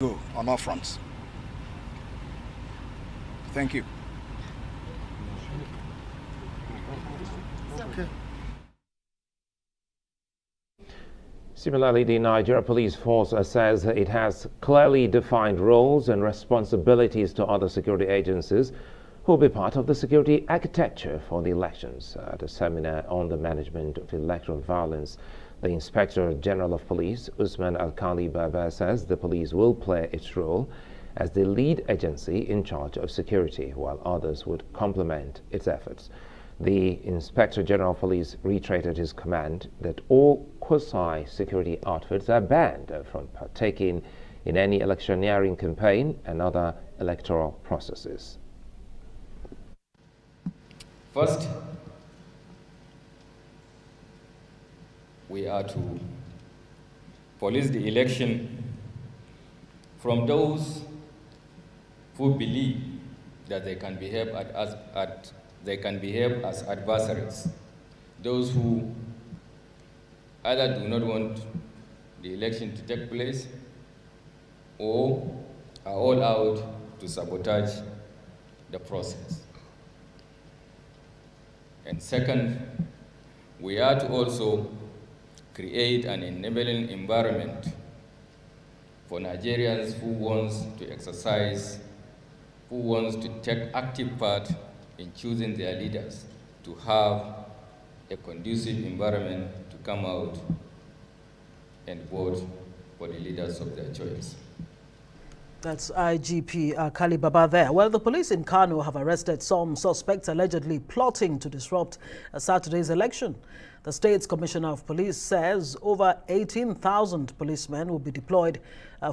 go on all fronts. Thank you. Okay. Similarly, the Nigeria Police Force says it has clearly defined roles and responsibilities to other security agencies who will be part of the security architecture for the elections. At a seminar on the management of electoral violence, the Inspector General of Police, Usman Alkali Baba, says the police will play its role as the lead agency in charge of security, while others would complement its efforts. The Inspector General of Police reiterated his command that all quasi-security outfits are banned from partaking in any electioneering campaign and other electoral processes. First, we are to police the election from those who believe that they can behave as adversaries, those who either do not want the election to take place or are all out to sabotage the process. And second, we are to also create an enabling environment for Nigerians who wants to take active part in choosing their leaders, to have a conducive environment to come out and vote for the leaders of their choice. That's IGP Kali Baba there. Well, the police in Kano have arrested some suspects allegedly plotting to disrupt Saturday's election. The state's commissioner of police says over 18,000 policemen will be deployed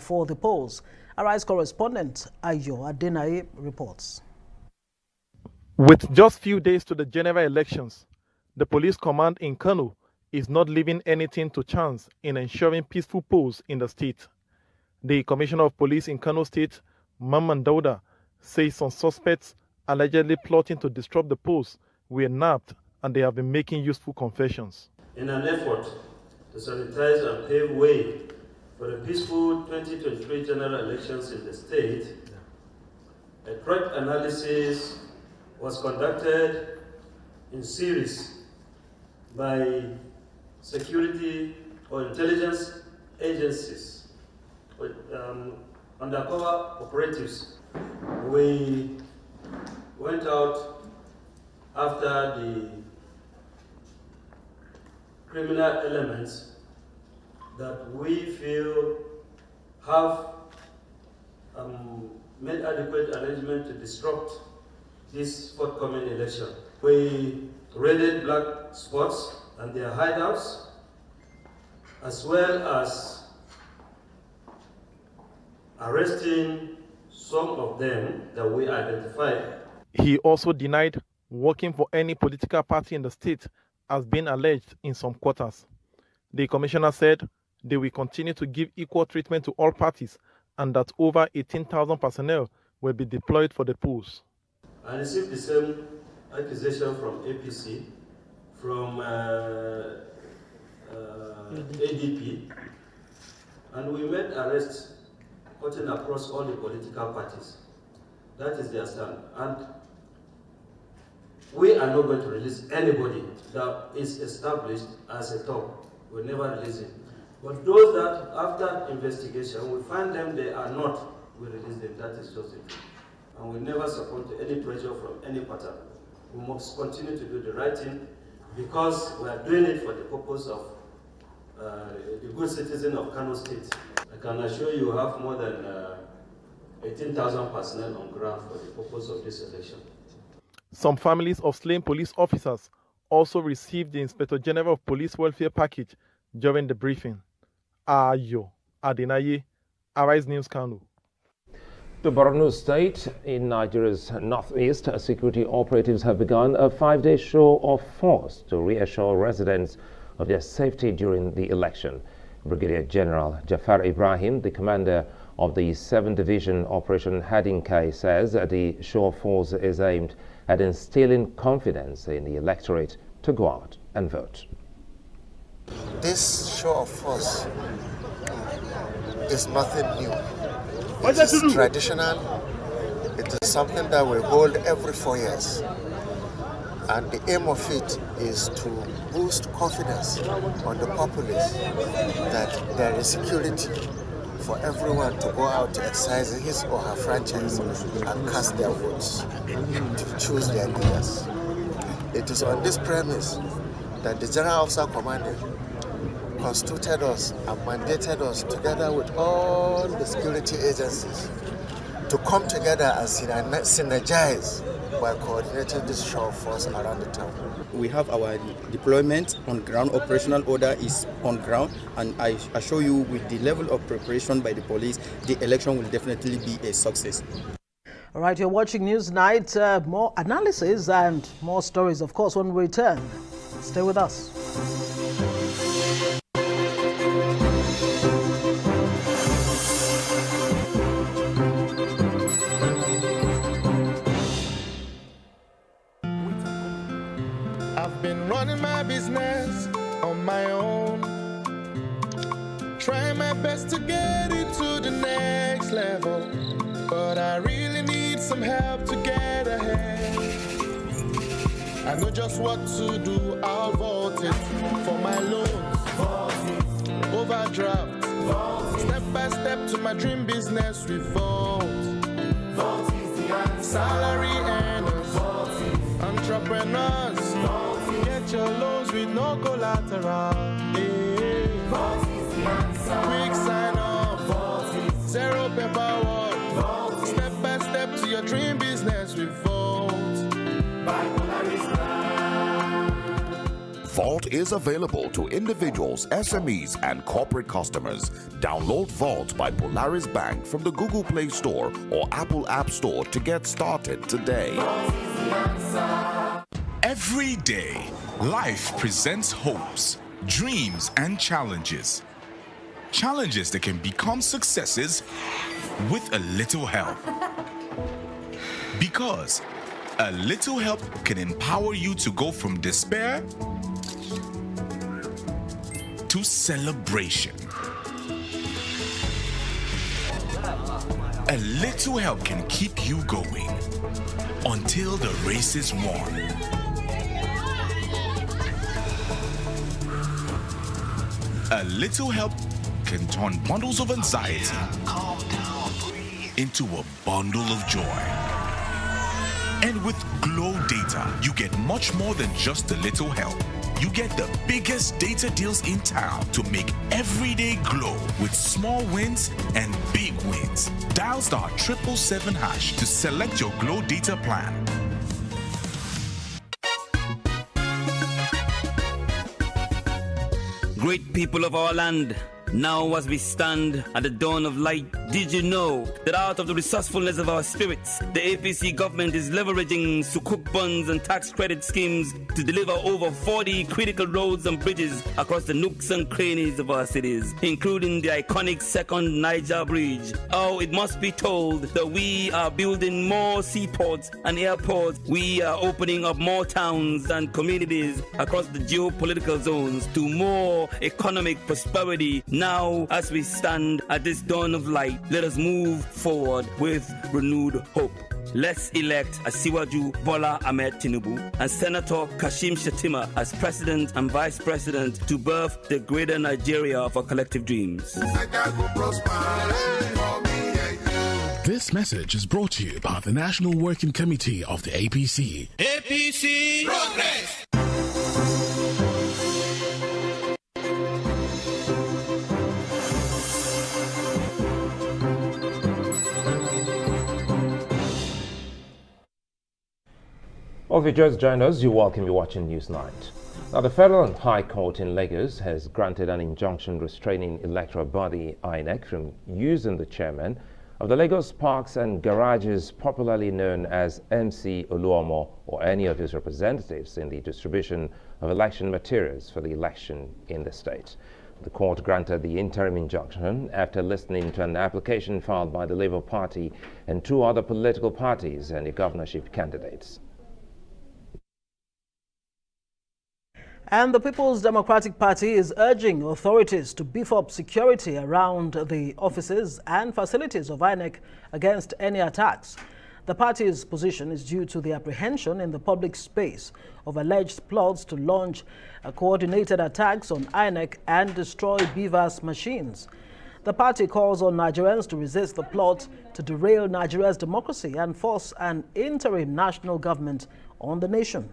for the polls. Arise correspondent Ayo Adenaye reports. With just few days to the general elections, the police command in Kano is not leaving anything to chance in ensuring peaceful polls in the state. The Commissioner of Police in Kano State, Mamman Dauda, says some suspects allegedly plotting to disrupt the polls were nabbed and they have been making useful confessions. In an effort to sanitize and pave way for the peaceful 2023 general elections in the state, a threat analysis was conducted in series by security or intelligence agencies, undercover operatives. We went out after the criminal elements that we feel have made adequate arrangement to disrupt this forthcoming election. We raided black spots and their hideouts, as well as arresting some of them that we identified. He also denied working for any political party in the state as being alleged in some quarters. The commissioner said they will continue to give equal treatment to all parties and that over 18,000 personnel will be deployed for the polls. I received the same accusation from APC, from ADP, and we made arrests cutting across all the political parties. That is their stand. And we are not going to release anybody that is established as a top. We'll never release it. But those that, after investigation, we find them they are not, we release them. That is just it. And we never succumb to any pressure from any party. We must continue to do the right thing because we are doing it for the purpose of the good citizen of Kano State. I can assure you have more than 18,000 personnel on ground for the purpose of this election. Some families of slain police officers also received the Inspector General of Police Welfare Package during the briefing. Ayo Adenaye, Arise News Kano. To Borno State, in Nigeria's northeast, security operatives have begun a 5-day show of force to reassure residents of their safety during the election. Brigadier General Jafar Ibrahim, the commander of the 7th Division Operation Hadinkai, says the show of force is aimed at instilling confidence in the electorate to go out and vote. This show of force is nothing new. It is traditional. It is something that we hold every 4 years. And the aim of it is to boost confidence on the populace that there is security for everyone to go out to exercise his or her franchise and cast their votes to choose their leaders. It is on this premise that the General Officer Commanding constituted us and mandated us together with all the security agencies to come together and synergize by coordinating this show of force around the town. We have our deployment on ground, operational order is on ground, and I assure you with the level of preparation by the police, the election will definitely be a success. All right, you're watching Newsnight. More analysis and more stories, of course, when we return. Stay with us. I've been running my business on my own, trying my best to get it to the next level, but I really need some help to get ahead. I know just what to do, I'll vote it for my loans, overdraft, step by step to my dream business with vote. Vote is the answer. Salary earners, entrepreneurs, get your loans with no collateral. Yeah. Vote is the answer. Quick sign up, zero paperwork, step by step to your dream business with vote. Vault is available to individuals, SMEs, and corporate customers. Download Vault by Polaris Bank from the Google Play Store or Apple App Store to get started today. Every day, life presents hopes, dreams, and challenges. Challenges that can become successes with a little help. Because a little help can empower you to go from despair to celebration. A little help can keep you going until the race is won. A little help can turn bundles of anxiety into a bundle of joy. And with Glow Data, you get much more than just a little help. You get the biggest data deals in town to make every day glow with small wins and big wins. Dial *777# to select your Glow Data plan. Great people of our land, now as we stand at the dawn of light, did you know that out of the resourcefulness of our spirits, the APC government is leveraging sukuk funds and tax credit schemes to deliver over 40 critical roads and bridges across the nooks and crannies of our cities, including the iconic second Niger Bridge. Oh, it must be told that we are building more seaports and airports. We are opening up more towns and communities across the geopolitical zones to more economic prosperity. Now, as we stand at this dawn of light, let us move forward with renewed hope. Let's elect Asiwaju Bola Ahmed Tinubu and Senator Kashim Shettima as President and Vice President to birth the greater Nigeria of our collective dreams. This message is brought to you by the National Working Committee of the APC. APC Progress! Well, if you just joined us, you're welcome. You're watching Newsnight. Now, the Federal High Court in Lagos has granted an injunction restraining electoral body INEC from using the chairman of the Lagos Parks and Garages, popularly known as MC Oluomo, or any of his representatives in the distribution of election materials for the election in the state. The court granted the interim injunction after listening to an application filed by the Labour Party and two other political parties and the governorship candidates. And the People's Democratic Party is urging authorities to beef up security around the offices and facilities of INEC against any attacks. The party's position is due to the apprehension in the public space of alleged plots to launch coordinated attacks on INEC and destroy BVAS machines. The party calls on Nigerians to resist the plot to derail Nigeria's democracy and force an interim national government on the nation.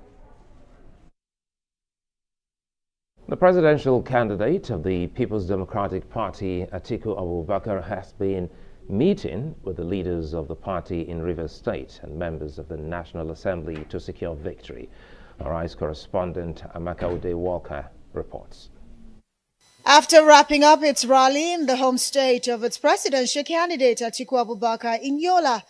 The presidential candidate of the People's Democratic Party, Atiku Abubakar, has been meeting with the leaders of the party in Rivers State and members of the National Assembly to secure victory. Our ICE correspondent Ameh Ebute reports. After wrapping up its rally in the home state of its presidential candidate Atiku Abubakar in Yola,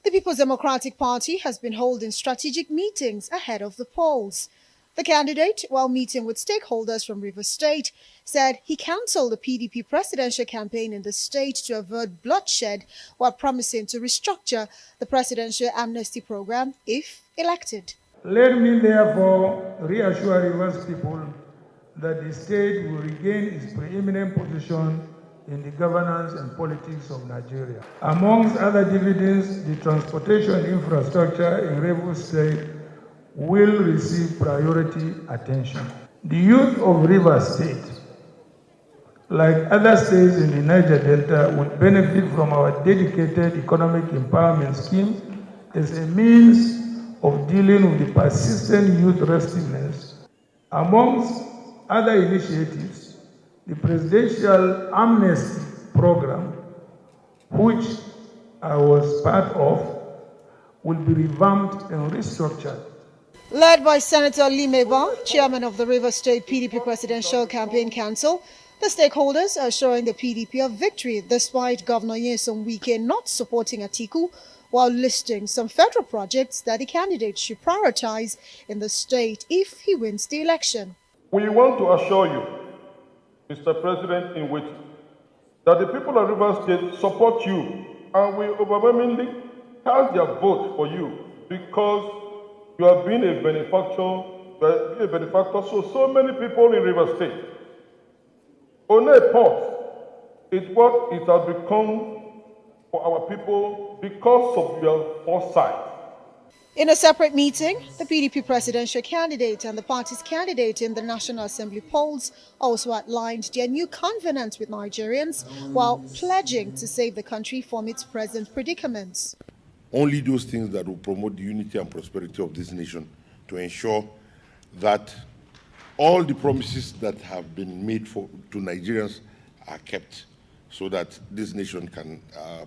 the People's Democratic Party has been holding strategic meetings ahead of the polls. The candidate, while meeting with stakeholders from Rivers State, said he cancelled the PDP presidential campaign in the state to avert bloodshed while promising to restructure the presidential amnesty program if elected. Let me therefore reassure Rivers people that the state will regain its preeminent position in the governance and politics of Nigeria. Amongst other dividends, the transportation infrastructure in Rivers State will receive priority attention. The youth of Rivers State, like other states in the Niger Delta, will benefit from our dedicated economic empowerment scheme as a means of dealing with the persistent youth restlessness. Amongst other initiatives, the presidential amnesty program, which I was part of, will be revamped and restructured. Led by Senator Limeba, chairman of the Rivers State PDP Presidential Campaign Council, the stakeholders are showing the PDP a victory despite Governor Nyesom Wike not supporting Atiku while listing some federal projects that the candidate should prioritize in the state if he wins the election. We want to assure you, Mr. President, in which that the people of Rivers State support you and will overwhelmingly cast their vote for you because you have been a benefactor to so many people in Rivers State. On a part, it's what it has become for our people because of your foresight. In a separate meeting, the PDP presidential candidate and the party's candidate in the National Assembly polls also outlined their new covenant with Nigerians while pledging to save the country from its present predicaments. Only those things that will promote the unity and prosperity of this nation to ensure that all the promises that have been made to Nigerians are kept so that this nation can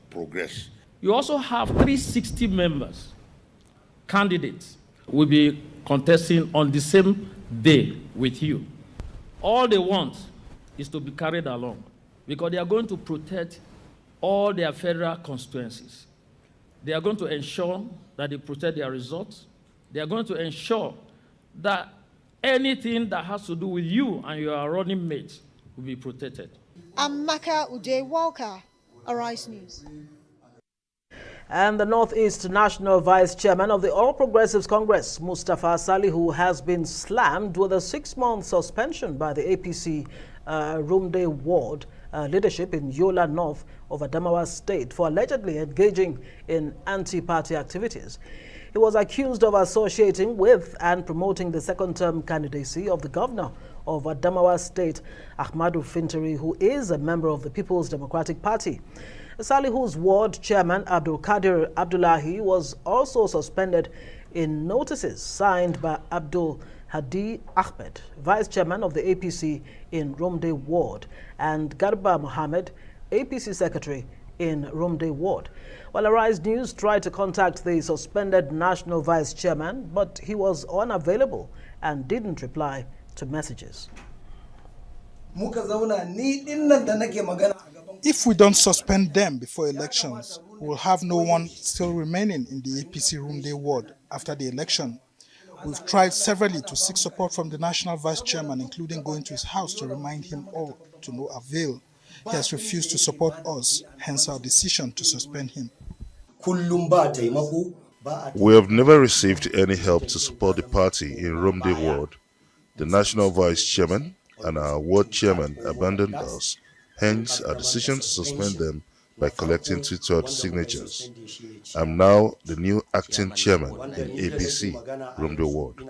progress. You also have 360 members, candidates, will be contesting on the same day with you. All they want is to be carried along because they are going to protect all their federal constituencies. They are going to ensure that they protect their results. They are going to ensure that anything that has to do with you and your running mates will be protected. Ameh Ebute, Arise News. And the Northeast National Vice Chairman of the All Progressives Congress, Mustapha Salihu, has been slammed with a 6-month suspension by the APC Rumde Ward leadership in Yola North of Adamawa State for allegedly engaging in anti-party activities. He was accused of associating with and promoting the second-term candidacy of the governor of Adamawa State, Ahmadu Fintiri, who is a member of the People's Democratic Party. Salihu's ward chairman, Abdul Qadir Abdullahi, was also suspended in notices signed by Abdul Hadi Ahmed, vice chairman of the APC in Rumde Ward, and Garba Mohammed, APC secretary in Rumde Ward. Well, Arise News tried to contact the suspended national vice chairman, but he was unavailable and didn't reply to messages. If we don't suspend them before elections, we'll have no one still remaining in the APC Rumde Ward after the election. We've tried severally to seek support from the national vice chairman, including going to his house to remind him all to no avail. He has refused to support us, hence our decision to suspend him. We have never received any help to support the party in Rumde Ward. The national vice chairman and our ward chairman abandoned us, hence our decision to suspend them by collecting 2/3 signatures. I'm now the new acting chairman in APC, Rumdo Ward.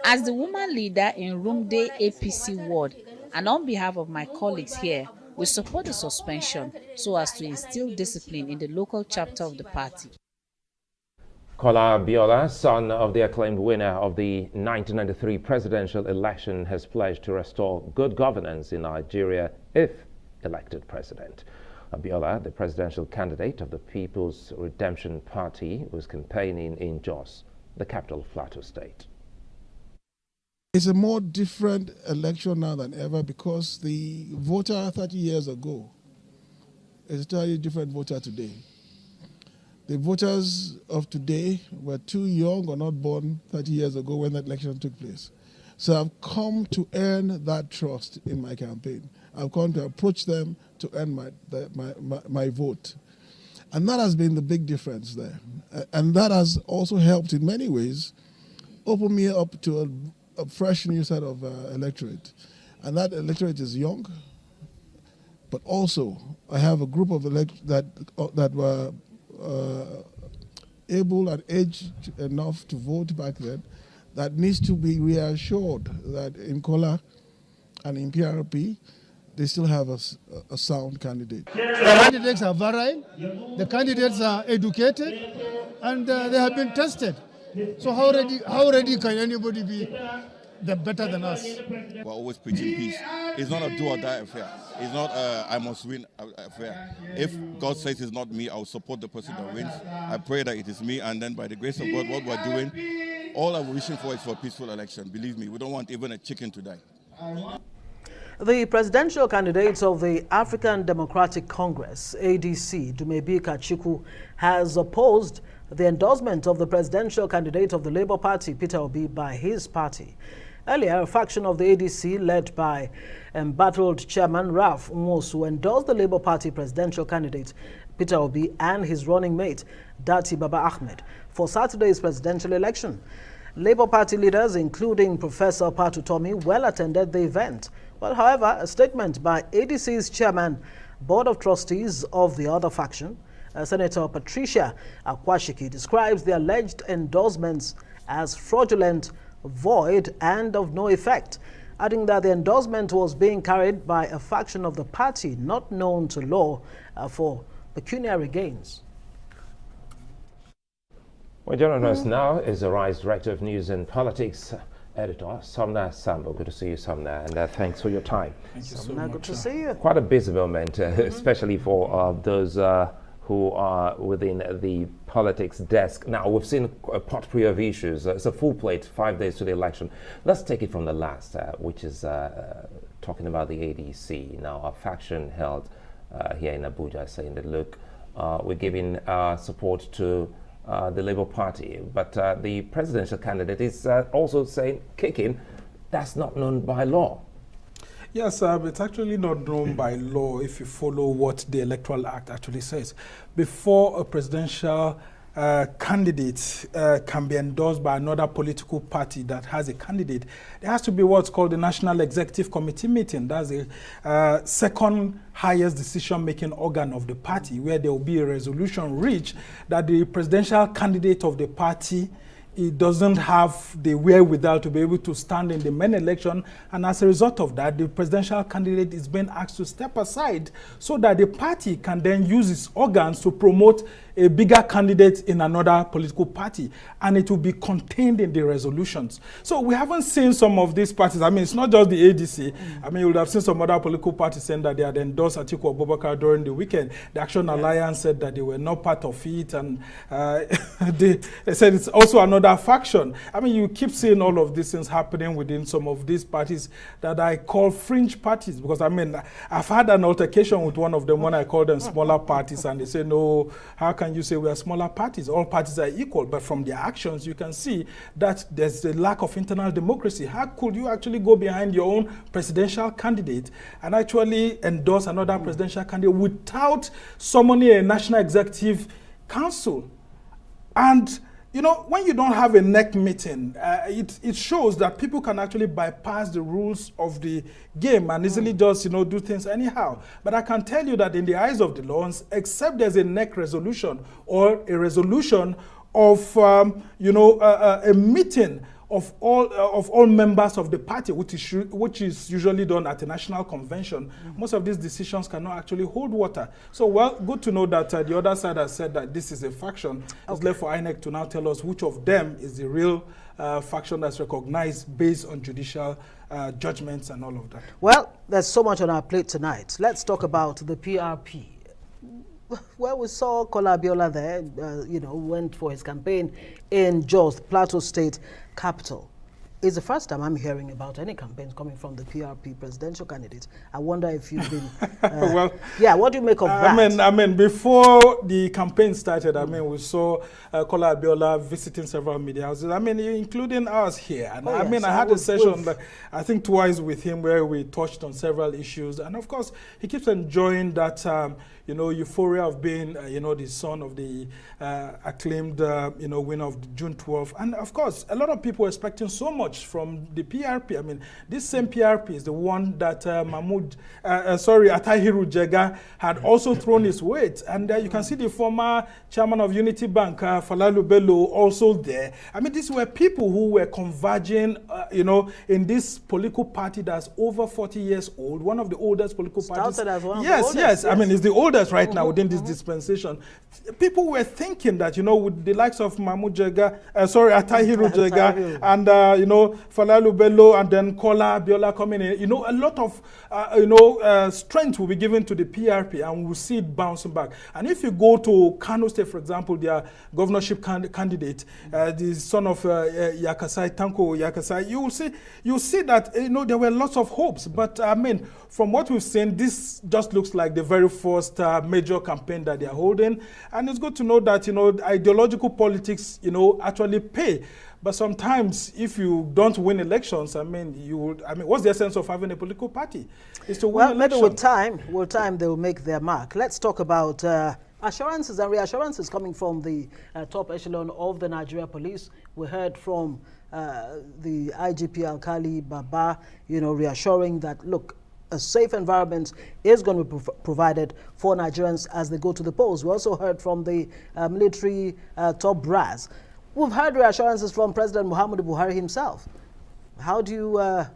As the woman leader in Rumde APC ward, and on behalf of my colleagues here, we support the suspension so as to instill discipline in the local chapter of the party. Kola Biola, son of the acclaimed winner of the 1993 presidential election, has pledged to restore good governance in Nigeria if elected president. Abiola, the presidential candidate of the People's Redemption Party, was campaigning in Jos, the capital of Plateau State. It's a more different election now than ever because the voter 30 years ago is a totally different voter today. The voters of today were too young or not born 30 years ago when that election took place. So I've come to earn that trust in my campaign. I've come to approach them to earn my vote. And that has been the big difference there. And that has also helped in many ways open me up to a fresh new set of electorate. And that electorate is young, but also I have a group of that were able and aged enough to vote back then that needs to be reassured that in Kola and in PRP, they still have a sound candidate. The candidates are varied, the candidates are educated, and they have been tested. So how ready can anybody be better than us? We're always preaching peace. It's not a do or die affair. It's not a I must win affair. If God says it's not me, I'll support the person that wins. I pray that it is me, and then by the grace of God, what we're doing, all I'm wishing for is for a peaceful election. Believe me, we don't want even a chicken to die. The presidential candidates of the African Democratic Congress, ADC, Dumebika Atiku, has opposed the endorsement of the presidential candidate of the Labour Party, Peter Obi, by his party. Earlier, a faction of the ADC, led by embattled chairman Ralph Nwosu, endorsed the Labour Party presidential candidate, Peter Obi, and his running mate, Dati Baba Ahmed, for Saturday's presidential election. Labour Party leaders, including Professor Patu Tomi, well attended the event. Well, however, a statement by ADC's chairman, Board of Trustees of the other faction, Senator Patricia Akwashiki, describes the alleged endorsements as fraudulent, void, and of no effect, adding that the endorsement was being carried by a faction of the party not known to law for pecuniary gains. Well, joining us now is the Rise Director of News and Politics Editor, Somna Sambo. Good to see you, Somna, and thanks for your time. Thank you so much. Good to see you. Quite a busy moment, especially for those who are within the politics desk. Now, we've seen a potpourri of issues. It's a full plate, 5 days to the election. Let's take it from the last, which is talking about the ADC. Now, a faction held here in Abuja saying that, look, we're giving support to the Labour Party, but the presidential candidate is also saying, kicking, that's not known by law. Yes, it's actually not known by law if you follow what the Electoral Act actually says. Before a presidential candidate can be endorsed by another political party that has a candidate, there has to be what's called the National Executive Committee meeting. That's the second highest decision-making organ of the party, where there will be a resolution reached that the presidential candidate of the party it doesn't have the wherewithal to be able to stand in the main election, and as a result of that, the presidential candidate is being asked to step aside so that the party can then use its organs to promote a bigger candidate in another political party, and it will be contained in the resolutions. So we haven't seen some of these parties. I mean, it's not just the ADC. I mean, you would have seen some other political parties saying that they had endorsed Atiku Abubakar during the weekend. The Action Alliance said that they were not part of it, and they said it's also another faction. I mean, you keep seeing all of these things happening within some of these parties that I call fringe parties, because I mean, I've had an altercation with one of them when I call them smaller parties, and they say, no, how can you say we are smaller parties? All parties are equal, but from their actions, you can see that there's a lack of internal democracy. How could you actually go behind your own presidential candidate and actually endorse another presidential candidate without summoning a National Executive Council? And you know, when you don't have a NEC meeting, it shows that people can actually bypass the rules of the game and easily just, you know, do things anyhow. But I can tell you that in the eyes of the laws, except there's a NEC resolution or a resolution of, you know, a meeting of all members of the party, which is usually done at a national convention, most of these decisions cannot actually hold water. So, well, good to know that the other side has said that this is a faction. It's left for INEC to now tell us which of them is the real faction that's recognized based on judicial judgments and all of that. Well, there's so much on our plate tonight. Let's talk about the PRP. Well, we saw Kola Abiola there, you know, went for his campaign in Jos, Plateau State capital. It's the first time I'm hearing about any campaigns coming from the PRP presidential candidate. I wonder if you've been... well, yeah, what do you make of that? I mean, before the campaign started, I mean, we saw Kola Abiola visiting several media houses, I mean, including us here. And I mean, I had a session, like, I think twice with him where we touched on several issues. And of course, he keeps enjoying that, you know, euphoria of being, you know, the son of the acclaimed, you know, winner of the June 12th. And of course, a lot of people were expecting so much from the PRP. I mean, this same PRP is the one that Atahiru Jega had also thrown his weight. And you can see the former chairman of Unity Bank, Falalu Bello, also there. I mean, these were people who were converging, you know, in this political party that's over 40 years old, one of the oldest political parties. As one of yes, the oldest, yes. I mean, it's the oldest right now within this dispensation. People were thinking that, you know, with the likes of Atahiru Jega, and, you know, Falalu Bello, and then Kola Abiola coming in, you know, a lot of, you know, strength will be given to the PRP, and we'll see it bouncing back. And if you go to Kano State, for example, their governorship candidate, the son of Yakasai, Tanko Yakasai, you'll see that, you know, there were lots of hopes. But, I mean, from what we've seen, this just looks like the very first major campaign that they're holding. And it's good to know that, you know, ideological politics, you know, actually pay. But sometimes, if you don't win elections, I mean, what's the essence of having a political party? Is to win elections. Maybe with time, they will make their mark. Let's talk about assurances and reassurances coming from the top echelon of the Nigeria police. We heard from the IGP Alkali Baba, you know, reassuring that, look, a safe environment is going to be provided for Nigerians as they go to the polls. We also heard from the military top brass. We've heard reassurances from President Muhammadu Buhari himself. How do you,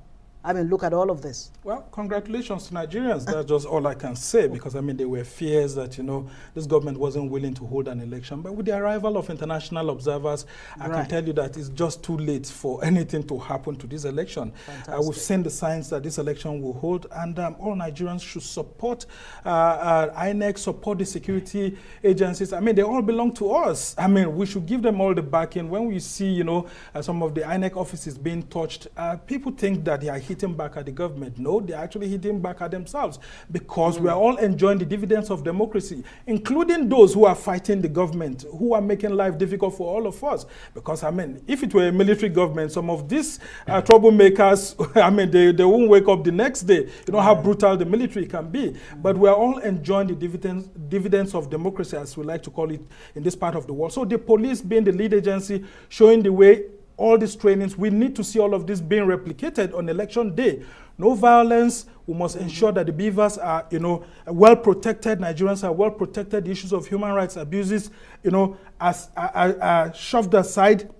look at all of this? Well, congratulations to Nigerians. That's just all I can say, because, I mean, there were fears that, you know, this government wasn't willing to hold an election. But with the arrival of international observers, I can tell you that it's just too late for anything to happen to this election. We've seen the signs that this election will hold, and all Nigerians should support INEC, support the security agencies. I mean, they all belong to us. I mean, we should give them all the backing. When we see, you know, some of the INEC offices being touched, people think that they are hitting back at the government. No, they're actually hitting back at themselves, because we are all enjoying the dividends of democracy, including those who are fighting the government, who are making life difficult for all of us. Because, I mean, if it were a military government, some of these troublemakers, I mean, they won't wake up the next day. You know how brutal the military can be. But we are all enjoying the dividends of democracy, as we like to call it in this part of the world. So the police being the lead agency, showing the way, all these trainings, we need to see all of this being replicated on election day. No violence. We must ensure that the beavers are, you know, well protected. Nigerians are well protected. The issues of human rights abuses, you know, are shoved aside.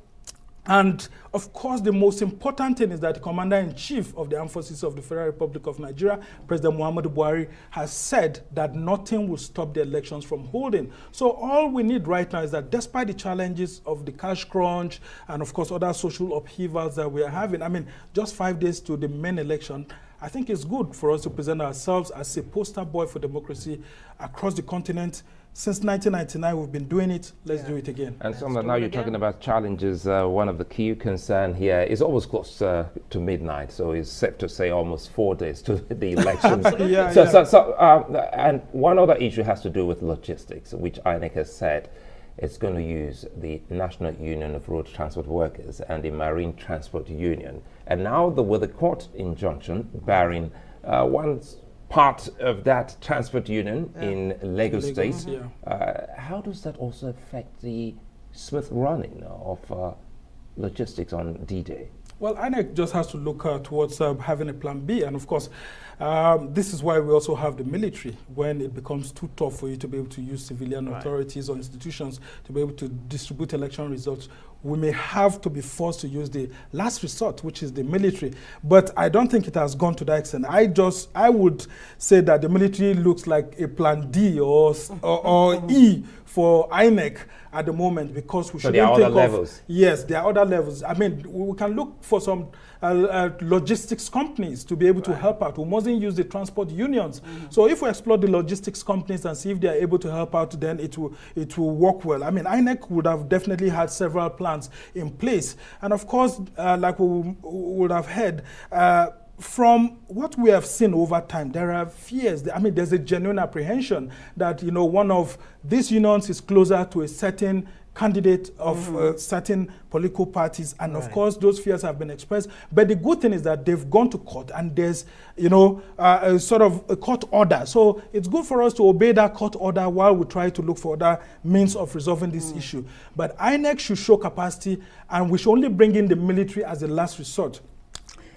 And of course, the most important thing is that the Commander-in-Chief of the Armed Forces of the Federal Republic of Nigeria, President Muhammadu Buhari, has said that nothing will stop the elections from holding. So all we need right now is that, despite the challenges of the cash crunch and of course other social upheavals that we are having, I mean, just 5 days to the main election, I think it's good for us to present ourselves as a poster boy for democracy across the continent. Since 1999, we've been doing it. Let's do it again. And so now you're talking about challenges. One of the key concerns here is almost close to midnight, so it's safe to say almost 4 days to the elections. And one other issue has to do with logistics, which INEC has said it's going to use the National Union of Road Transport Workers and the Marine Transport Union. And now with the court injunction barring one part of that transport union in Lagos State, how does that also affect the smooth running of logistics on D-Day? Well, INEC just has to look towards having a plan B. And of course, this is why we also have the military. When it becomes too tough for you to be able to use civilian authorities or institutions to be able to distribute election results, we may have to be forced to use the last resort, which is the military. But I don't think it has gone to that extent. I would say that the military looks like a plan D or E for INEC at the moment, because we shouldn't think of levels. Yes, there are other levels. I mean, we can look for some logistics companies to be able to help out. We mustn't use the transport unions. So if we explore the logistics companies and see if they are able to help out, then it will work well. I mean, INEC would have definitely had several plans in place. And of course, like we would have heard, from what we have seen over time, there are fears. I mean, there's a genuine apprehension that, you know, one of these unions is closer to a certain candidate of certain political parties, and of course those fears have been expressed. But the good thing is that they've gone to court, and there's, you know, a sort of a court order. So it's good for us to obey that court order while we try to look for other means of resolving this issue. But INEC should show capacity, and we should only bring in the military as a last resort.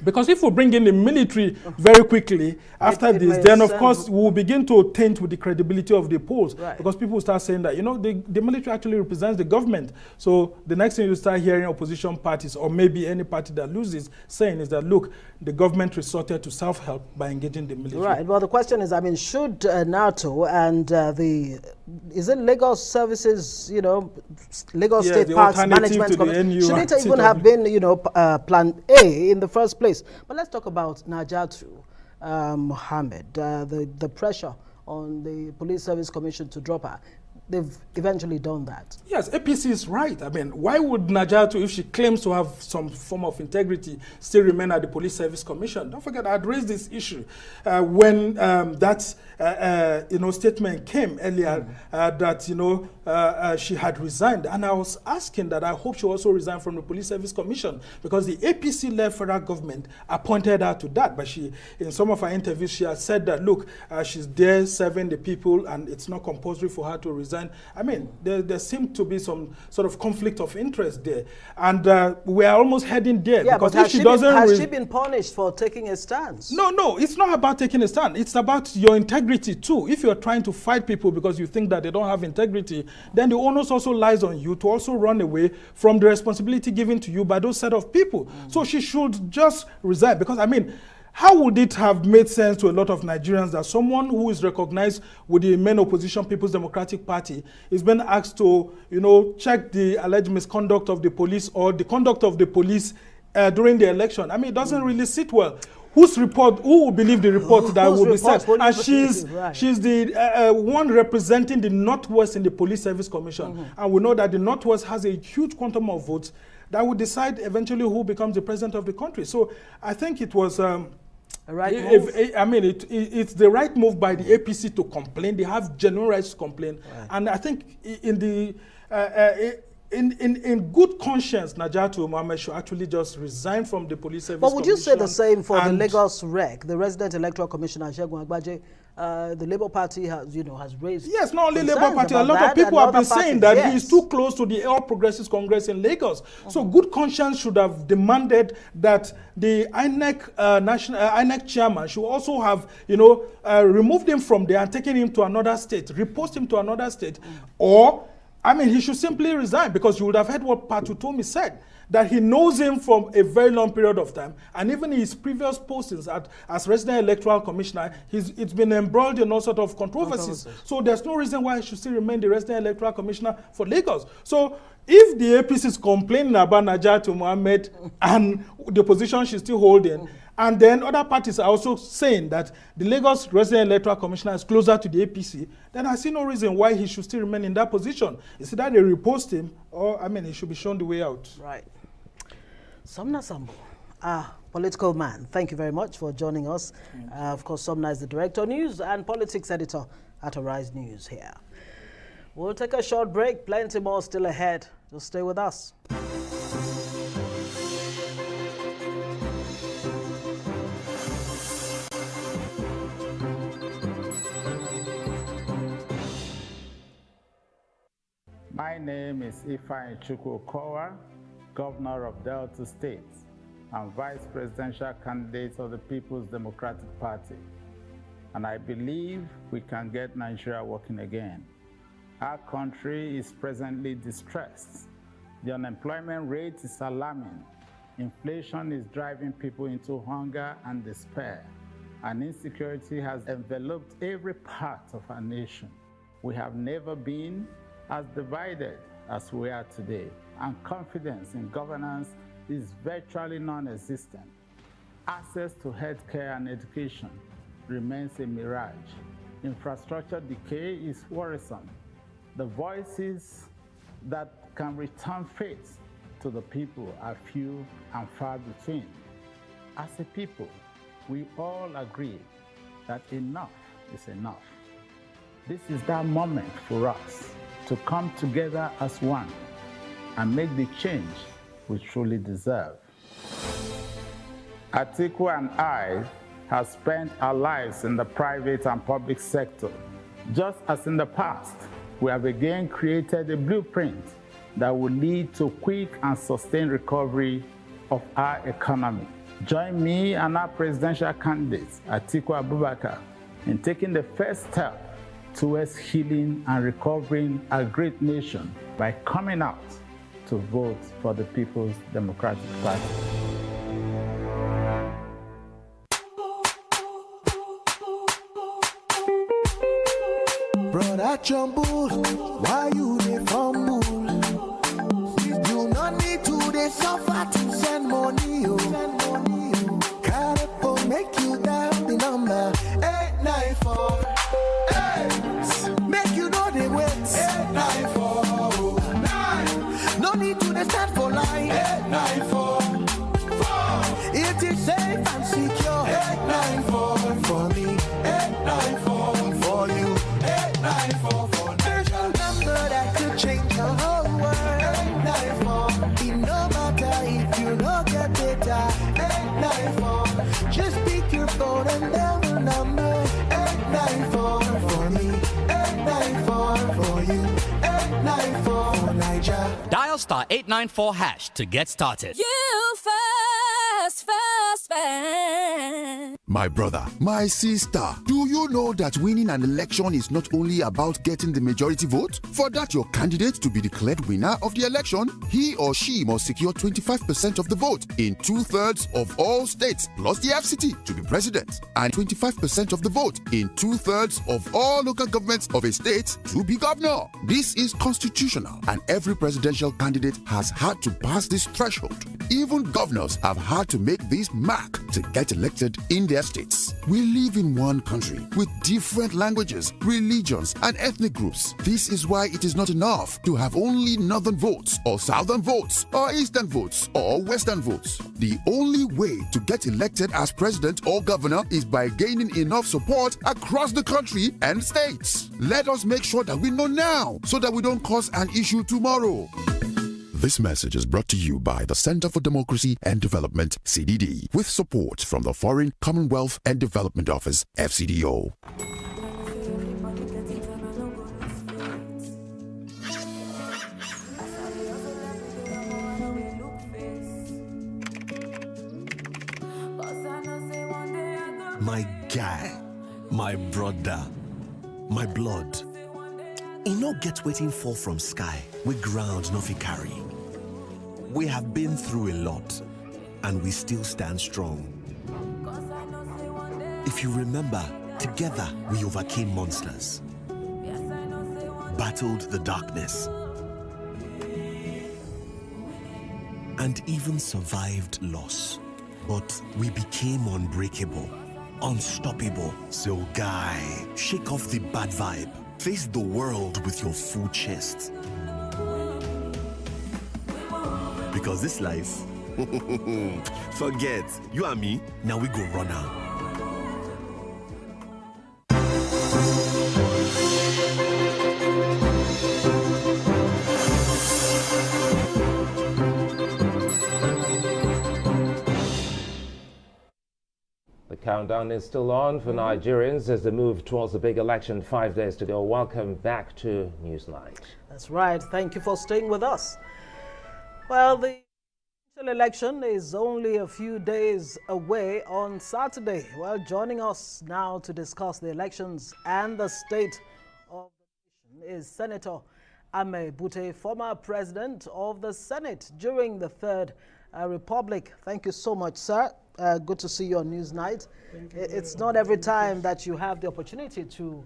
Because if we bring in the military very quickly after this, then of course we will begin to taint with the credibility of the polls. Because people will start saying that, you know, the military actually represents the government. So the next thing you start hearing opposition parties, or maybe any party that loses, saying is that, look, the government resorted to self-help by engaging the military. Right. Well, the question is, I mean, should NATO and is it Lagos Services, you know, Lagos State Parks Management Commission, should it even have been, you know, Plan A in the first place? But let's talk about Najatu Mohammed, the pressure on the Police Service Commission to drop her. They've eventually done that. Yes, APC is right. I mean, why would Najatu, if she claims to have some form of integrity, still remain at the Police Service Commission? Don't forget, I had raised this issue when that you know, statement came earlier that, you know, she had resigned. And I was asking that I hope she also resigned from the Police Service Commission, because the APC-led federal government appointed her to that. But she, in some of her interviews, she has said that, look, she's there serving the people, and it's not compulsory for her to resign. I mean, there seemed to be some sort of conflict of interest there. And we are almost heading there. Yeah, because but if she doesn't... has she been punished for taking a stance? No, it's not about taking a stand. It's about your integrity too. If you're trying to fight people because you think that they don't have integrity, then the onus also lies on you to also run away from the responsibility given to you by those set of people. So she should just resign, because, I mean, how would it have made sense to a lot of Nigerians that someone who is recognized with the main opposition, People's Democratic Party, is being asked to, you know, check the alleged misconduct of the police or the conduct of the police during the election? I mean, it doesn't really sit well. Whose report? Who will believe the report that will be said? And she's the one representing the Northwest in the Police Service Commission, and we know that the Northwest has a huge quantum of votes that will decide eventually who becomes the president of the country. So I think it was I mean, it's the right move by the APC to complain. They have genuine rights to complain, and I think in the in good conscience, Najatu Mohammed should actually just resign from the Police Service Commission. But would you say the same for the Lagos REC, the Resident Electoral Commissioner, Segun Agbaje? The Labour Party has, you know, has raised. Yes, not only Labour Party. A lot of people have been saying that he's too close to the All Progressives Congress in Lagos. So good conscience should have demanded that the INEC INEC chairman should also have, you know, removed him from there and taken him to another state, repost him to another state, or, I mean, he should simply resign, because you would have heard what Patutomi said, that he knows him from a very long period of time, and even his previous postings as Resident Electoral Commissioner, it's been embroiled in all sorts of controversies. So there's no reason why he should still remain the Resident Electoral Commissioner for Lagos. So if the APC is complaining about Najatu Mohammed and the position she's still holding, and then other parties are also saying that the Lagos Resident Electoral Commissioner is closer to the APC, then I see no reason why he should still remain in that position. It's either they repost him, or, I mean, he should be shown the way out. Right. Somna Sambo, political man, thank you very much for joining us. Of course, Somna is the Director, News and Politics Editor at Arise News here. We'll take a short break. Plenty more still ahead. Just stay with us. My name is Atiku, Governor of Delta State and Vice Presidential Candidate of the People's Democratic Party. And I believe we can get Nigeria working again. Our country is presently distressed. The unemployment rate is alarming. Inflation is driving people into hunger and despair. And insecurity has enveloped every part of our nation. We have never been as divided as we are today, and confidence in governance is virtually non-existent. Access to healthcare and education remains a mirage. Infrastructure decay is worrisome. The voices that can return faith to the people are few and far between. As a people, we all agree that enough is enough. This is that moment for us to come together as one and make the change we truly deserve. Atiku and I have spent our lives in the private and public sector. Just as in the past, we have again created a blueprint that will lead to quick and sustained recovery of our economy. Join me and our presidential candidate, Atiku Abubakar, in taking the first step towards healing and recovering our great nation by coming out to vote for the People's Democratic Party. Brother Jumble, why you dey fumble? You no need to dey suffer to send money, Carry phone, make you dial the number 894. Make you know they wait. 894. No need to dey stand for line. 894. It is safe and secure. 894 for me. 894 for you. 894 for National number that could change the whole world. 894. It no matter if you don't get data. 894. Just pick your phone and dial the number. 894 for me. 894 for you. 894 for Niger. Dial star 894 hash to get started. You fast. My brother, my sister, do you know that winning an election is not only about getting the majority vote? For that your candidate to be declared winner of the election, he or she must secure 25% of the vote in 2/3 of all states plus the FCT to be president, and 25% of the vote in 2/3 of all local governments of a state to be governor. This is constitutional, and every presidential candidate has had to pass this threshold. Even governors have had to make this mark to get elected in their states. We live in one country with different languages, religions, and ethnic groups. This is why it is not enough to have only northern votes, or southern votes, or eastern votes, or western votes. The only way to get elected as president or governor is by gaining enough support across the country and states. Let us make sure that we know now so that we don't cause an issue tomorrow. This message is brought to you by the Center for Democracy and Development, CDD, with support from the Foreign, Commonwealth and Development Office, FCDO. My guy, my brother, my blood. E no get waiting fall from sky, we ground no fit carry. We have been through a lot, and we still stand strong. If you remember, together we overcame monsters, battled the darkness, and even survived loss. But we became unbreakable, unstoppable. So guy, shake off the bad vibe. Face the world with your full chest. Because this life, forget, you and me, now we go run out. The Countdown is still on for Nigerians as they move towards the big election. 5 days to go. Welcome back to Newsnight. That's right. Thank you for staying with us. Well, the election is only a few days away on Saturday. Well, joining us now to discuss the elections and the state of the nation is Senator Ameh Ebute, former president of the Senate during the Third Republic. Thank you so much, sir. Good to see you on Newsnight. It's not every time that you have the opportunity to,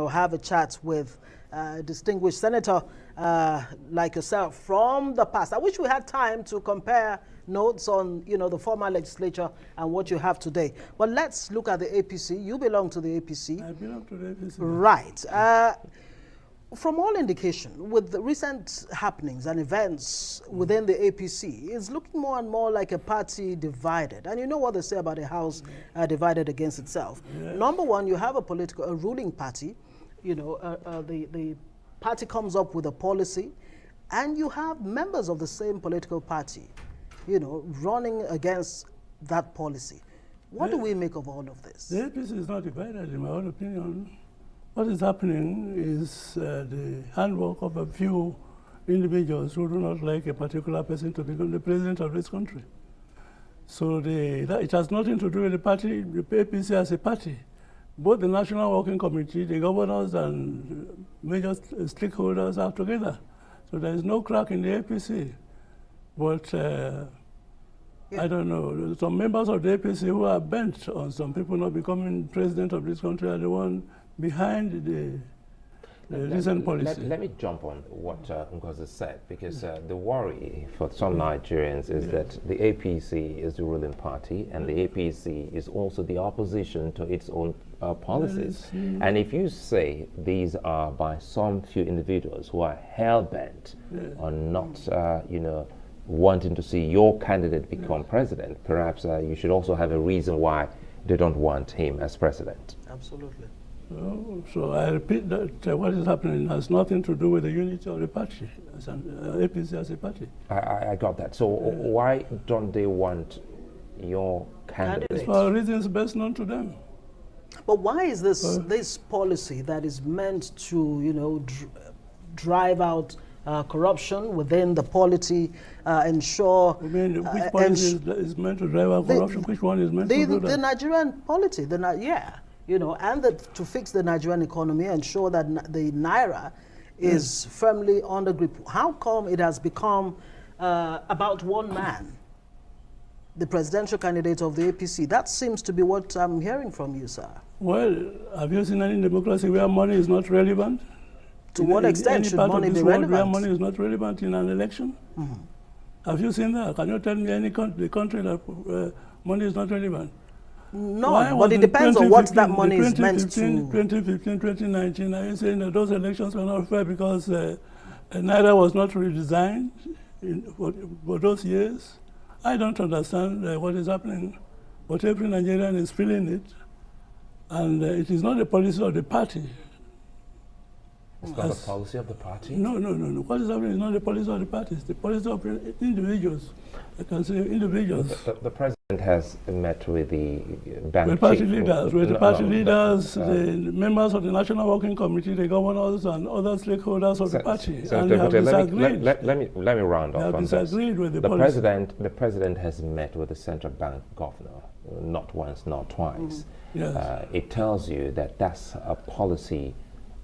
have a chat with a distinguished senator like yourself from the past. I wish we had time to compare notes on, the former legislature and what you have today. But let's look at the APC. You belong to the APC. I belong to the APC. Right. From all indication, with the recent happenings and events within the APC, it's looking more and more like a party divided. And you know what they say about a house divided against itself. Yes. Number one, you have a ruling party. The party comes up with a policy, and you have members of the same political party, running against that policy. What do we make of all of this? The APC is not divided, in my own opinion. What is happening is the handwork of a few individuals who do not like a particular person to become the president of this country. So it has nothing to do with the party, the APC as a party. Both the National Working Committee, the governors and major stakeholders are together. So there is no crack in the APC. But I don't know, some members of the APC who are bent on some people not becoming president of this country are the one behind the recent policy. Let me jump on what Ngozi said, because the worry for some Nigerians is that the APC is the ruling party, and the APC is also the opposition to its own policies. And if you say these are by some few individuals who are hell-bent on not, wanting to see your candidate become president, perhaps you should also have a reason why they don't want him as president. Absolutely. So I repeat that what is happening has nothing to do with the unity of the party, as an APC as a party. I got that. So why don't they want your candidate? For reasons best known to them. But why is this policy that is meant to, drive out corruption within the polity, ensure... which policy is meant to drive out corruption? Which one is meant to do that? The Nigerian polity, and to fix the Nigerian economy, ensure that the Naira is firmly on the grip. How come it has become about one man, the presidential candidate of the APC? That seems to be what I'm hearing from you, sir. Well, have you seen any democracy where money is not relevant? To what extent should money be relevant? Where money is not relevant in an election? Have you seen that? Can you tell me any country that money is not relevant? No, but it depends on what that money is meant to... 2015, 2019, are you saying that those elections were not fair because Naira was not redesigned for those years? I don't understand what is happening, but every Nigerian is feeling it, and it is not the policy of the party. It's not the policy of the party? No. What is happening is not the policy of the party. It's the policy of individuals. I can say individuals. The president has met with the bank with party leaders, the members of the National Working Committee, the governors, and other stakeholders of the party. And they have disagreed. Let me round off on this. With the policy. The president has met with the central bank governor, not once, not twice. Yes. It tells you that that's a policy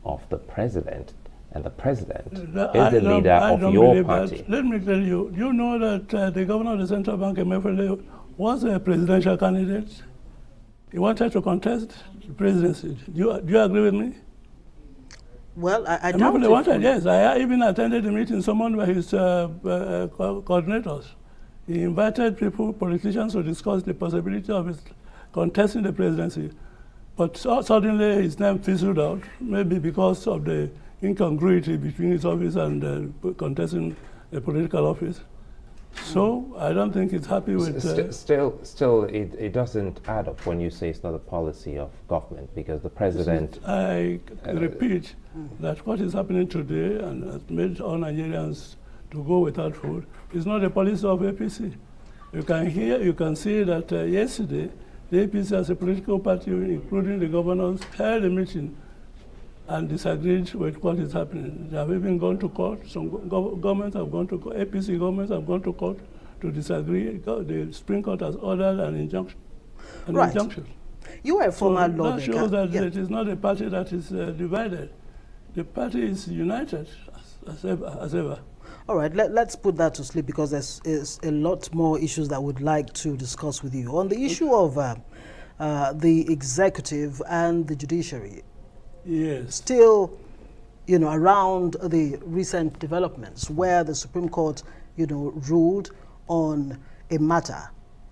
of the president, and the president is the leader of your party. That. Let me tell you, you know that the governor of the central bank, Ameh Ebute, was a presidential candidate. He wanted to contest the presidency. Do you agree with me? Well, I doubt it. Wanted, yes, I even attended the meeting summoned by his coordinators. He invited politicians to discuss the possibility of his contesting the presidency. But suddenly his name fizzled out, maybe because of the incongruity between his office and contesting a political office. So I don't think it's happy with... Still, it doesn't add up when you say it's not a policy of government, because the president... I repeat that what is happening today and has made all Nigerians to go without food is not a policy of APC. You can see that yesterday, the The APC as a political party, including the governors, held a meeting and disagreed with what is happening. They have even gone to court. Some governments have gone to court. APC governments have gone to court to disagree. The Supreme Court has ordered an injunction. Injunction. You are a former so lawmaker. That shows that it is not a party that is divided. The party is united as ever. All right, let's put that to sleep because there's a lot more issues that we'd like to discuss with you. On the issue of the executive and the judiciary, yes, still, around the recent developments where the Supreme Court, ruled on a matter,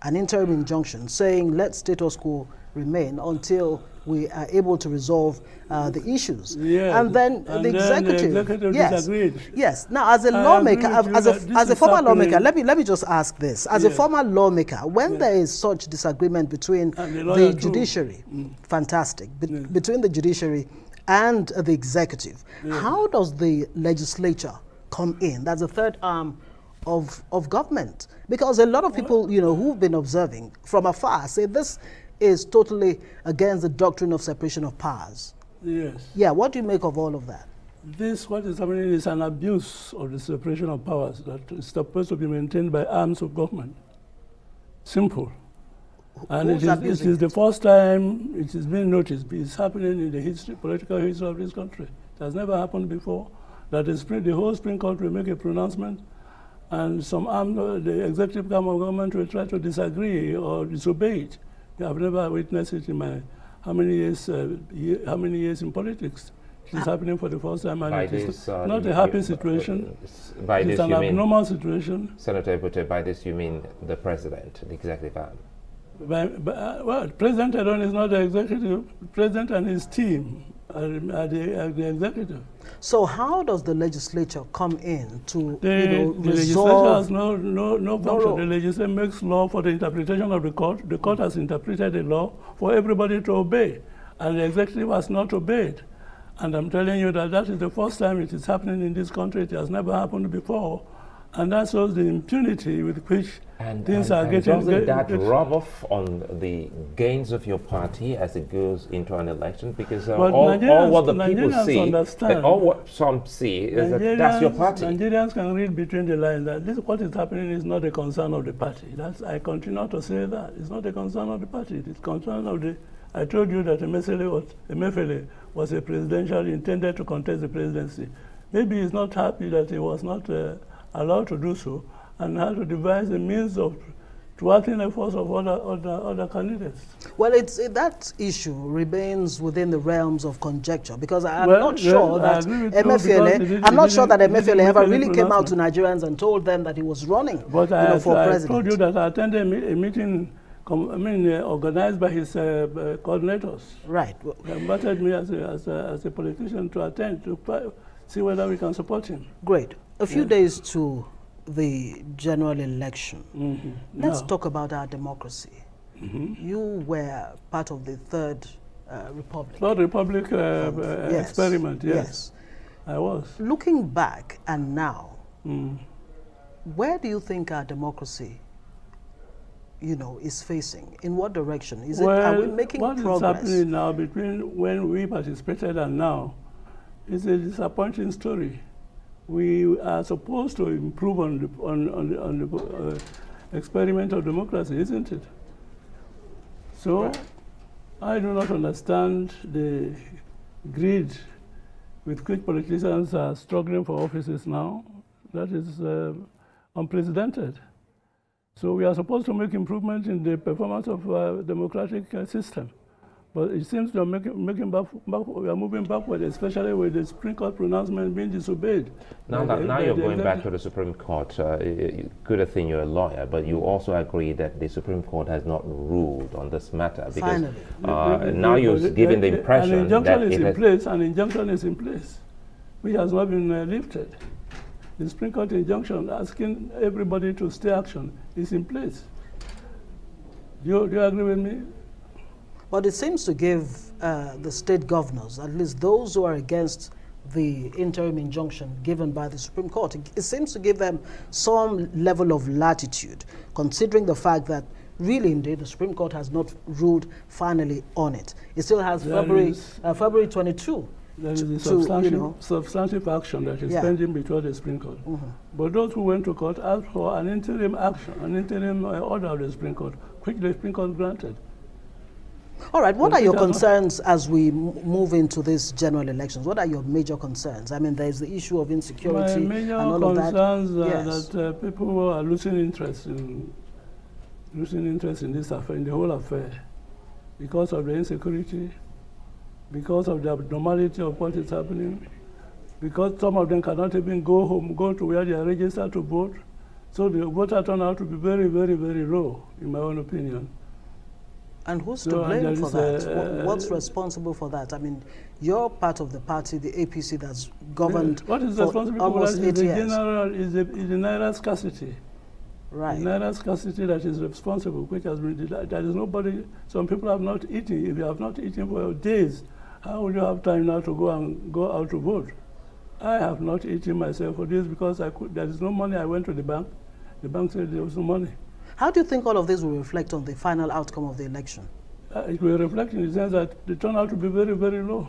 an interim injunction saying let status quo remain until we are able to resolve the issues. Yes. And then the executive yes, disagreed. Yes. Now, as a lawmaker, as a former lawmaker, let me just ask this: as a former lawmaker, when there is such disagreement between the judiciary, fantastic, between the judiciary and the executive, how does the legislature come in? That's the third arm of government, because a lot of people, who've been observing from afar say this is totally against the doctrine of separation of powers. Yes. Yeah, what do you make of all of that? What is happening is an abuse of the separation of powers that is supposed to be maintained by arms of government. Simple. And it is the first time it has been noticed. It's happening in the political history of this country. It has never happened before that the whole Supreme Court will make a pronouncement and the executive arm of government will try to disagree or disobey it. I've never witnessed it in my how many years in politics. It is happening for the first time, and it is not a happy situation. It's an abnormal situation. Senator Ebute, by this you mean the president, the executive arm? Well, President alone is not the executive. The president and his team are the executive. So how does the legislature come in to the resolve? The legislature has no function. The legislature makes law for the interpretation of the court. The court has interpreted the law for everybody to obey, and the executive has not obeyed. And I'm telling you that is the first time it is happening in this country. It has never happened before. And that shows the impunity with which things are getting... Doesn't that rub off on the gains of your party as it goes into an election? Because all what the people see, all what some see is that that's your party. Nigerians can read between the lines that what is happening is not a concern of the party. I continue to say that. It's not a concern of the party. It's a concern of the... I told you that Emefiele was a presidential intended to contest the presidency. Maybe he's not happy that he was not... allowed to do so, and how to devise a means of thwarting efforts of other candidates. Well, that issue remains within the realms of conjecture, because I'm not sure that Emefiele ever really came out to Nigerians and told them that he was running for president. I told you that I attended a meeting organized by his coordinators. Right. They invited me as a politician to attend to see whether we can support him. Great. A few days to the general election. Let's talk about our democracy. You were part of the Third Republic. Third Republic experiment, yes. I was. Looking back and now, where do you think our democracy, is facing? In what direction? Are we making progress? What is happening now between when we participated and now is a disappointing story. We are supposed to improve on the experiment of democracy, isn't it? So I do not understand the greed with which politicians are struggling for offices now. That is unprecedented. So we are supposed to make improvement in the performance of our democratic system. But it seems we are we are moving backward, especially with the Supreme Court pronouncement being disobeyed. Now you're going back to the Supreme Court. Good thing you're a lawyer, but you also agree that the Supreme Court has not ruled on this matter. Because now you're giving the impression an injunction is in place, which has not been lifted. The Supreme Court injunction asking everybody to stay action is in place. Do you agree with me? But it seems to give the state governors, at least those who are against the interim injunction given by the Supreme Court, it seems to give them some level of latitude, considering the fact that really, indeed, the Supreme Court has not ruled finally on it. It still has February 22. There is a substantive action that is pending before the Supreme Court. But those who went to court asked for an interim action, an interim order of the Supreme Court, which the Supreme Court granted. All right, what are your concerns as we move into these general elections? What are your major concerns? I mean, there's the issue of insecurity My major and all of that. concerns are that people are losing interest in this affair, in the whole affair, because of the insecurity, because of the abnormality of what is happening, because some of them cannot even go home, go to where they are registered to vote. So the voter turnout to be very, very, very low, in my own opinion. And who's to blame for that? What's responsible for that? I mean, you're part of the party, the APC, that's governed what is for responsible almost for that 8 years. is the naira scarcity. Right. The naira scarcity that is responsible, which has been, there is nobody, some people have not eaten. If you have not eaten for days, how will you have time now to go out to vote? I have not eaten myself for this because there is no money. I went to the bank. The bank said there was no money. How do you think all of this will reflect on the final outcome of the election? It will reflect in the sense that the turnout will be very, very low.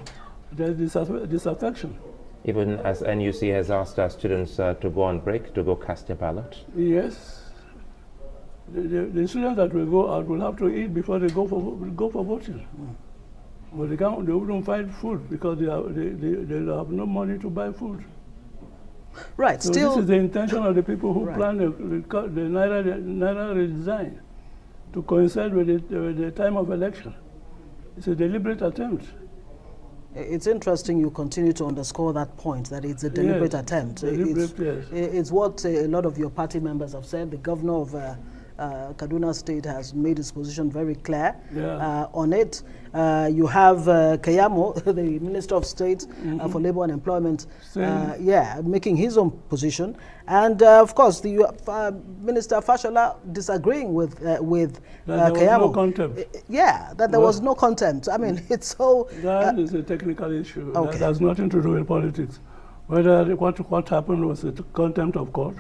There is disaffection. Even as NUC has asked our students to go on break, to go cast their ballot? Yes. The students that will go out will have to eat before they go for voting. But they wouldn't find food because they have no money to buy food. Right. So still, this is the intention of the people who plan the Naira redesign to coincide with the time of election. It's a deliberate attempt. It's interesting you continue to underscore that point, that it's a deliberate attempt. It's what a lot of your party members have said. The governor of Kaduna State has made his position very clear on it. You have Kayamo, the Minister of State for Labor and Employment, making his own position. And of course, the Minister Fashola disagreeing with Kayamo. There was no contempt. That there was no contempt. I mean, it's so... That is a technical issue. Okay. That has nothing to do with politics. Whether what happened was a contempt of court,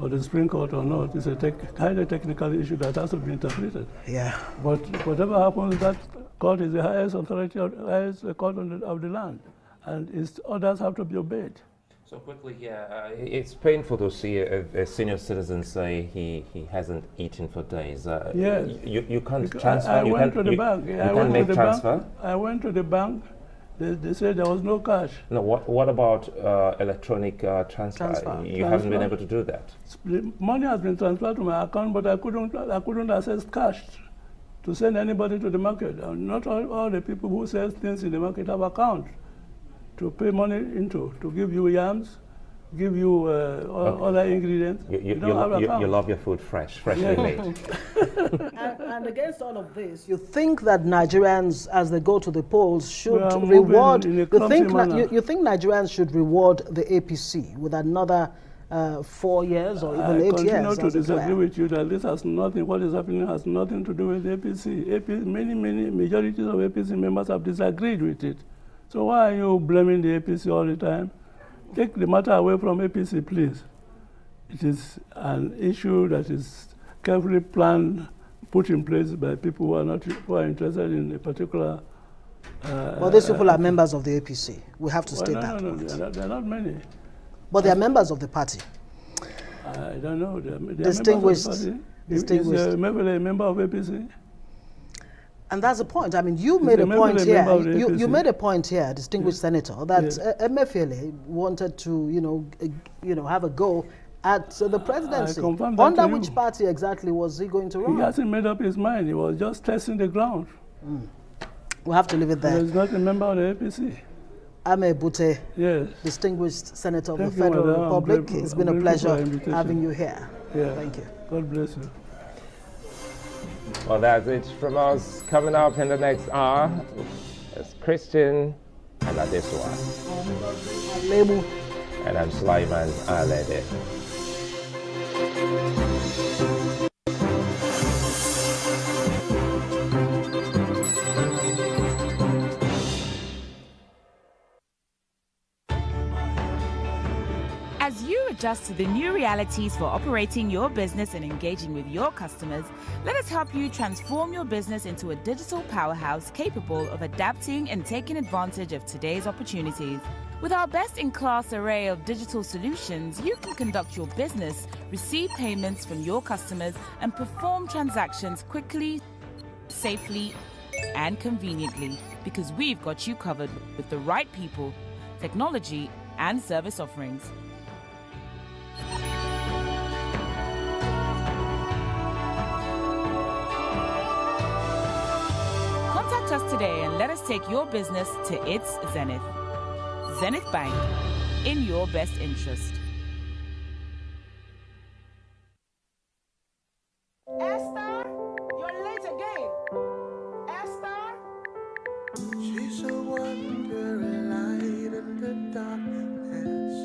or the Supreme Court or not, is a highly technical issue that has to be interpreted. Yeah. But whatever happens, that court is the highest authority, highest court of the land, and its orders have to be obeyed. So quickly here, it's painful to see a senior citizen say he hasn't eaten for days. Yes. You can't transfer. I went to the bank. You can't make transfer. I went to the bank. They said there was no cash. No. What about electronic transfer? You haven't been able to do that. The money has been transferred to my account, but I couldn't access cash to send anybody to the market. Not all the people who sell things in the market have account to pay money into, to give you yams, give you other ingredients. You love your food freshly made. And against all of this, you think that Nigerians, as they go to the polls, should reward... You think Nigerians should reward the APC with another 4 years or even 8 years? I continue to disagree with you that this has nothing, what is happening has nothing to do with the APC. Many majorities of APC members have disagreed with it. So why are you blaming the APC all the time? Take the matter away from APC, please. It is an issue that is carefully planned, put in place by people who are interested in a particular... well, these people are members of the APC. We have to state that. No, there are not many. But they are members of the party. I don't know. They distinguished. Is a member of APC? And that's the point. I mean, you made a point here. You made a point here, distinguished senator, that Emefiele wanted to, have a go at the presidency. Under which party exactly was he going to run? He hasn't made up his mind. He was just testing the ground. We'll have to leave it there. He's not a member of the APC. Ameh Ebute, distinguished senator of the Federal Republic. It's been a pleasure having you here. Thank you. God bless you. Well, that's it from us. Coming up in the next hour is Christian and Adeswa. And I'm Sulaiman Alede. As you adjust to the new realities for operating your business and engaging with your customers, let us help you transform your business into a digital powerhouse capable of adapting and taking advantage of today's opportunities. With our best-in-class array of digital solutions, you can conduct your business, receive payments from your customers, and perform transactions quickly, safely, and conveniently, because we've got you covered with the right people, technology, and service offerings. Contact us today and let us take your business to its zenith. Zenith Bank, in your best interest. Esther, you're late again. Esther? She's a wandering light in the darkness.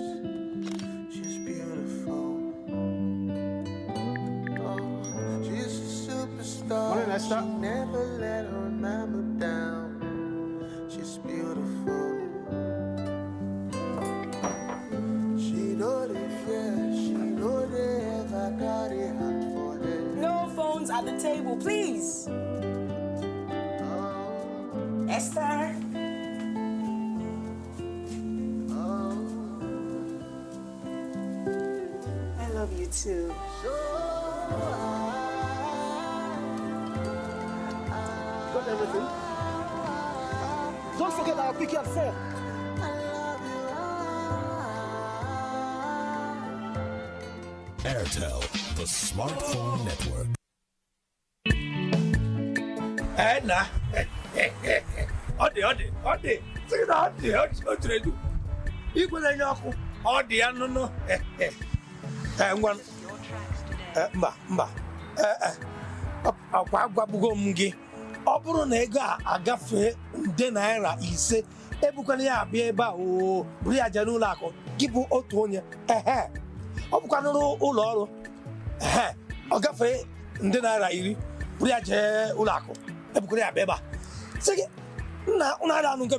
She's beautiful. Oh, she's a superstar. Morning, Esther. She never let her mama down. She's beautiful. She know the fear. She know they ever got it hard for them. No phones at the table, please. Esther? I love you too. Got everything? Don't forget I'll pick you at 4. Airtel, the smartphone network. Nah. Ode. Say that, ode. You go na nyaku. Ode anu no. Ngwan. Mba. Akwa agwabugo m gị. Ọ bụrụ na ego a agafe nde naira 5, ebukwana ya abịa ebe a o buru ya je n'ụlọ akụ gị bụ otu onye. Ọ bụkwa n'ụlọ ọrụ. Ọ gafee nde naira 10 buru ya je ụlọ akụ ebukwana ya abịa ebe a. Sị gị, nna ada anụ nke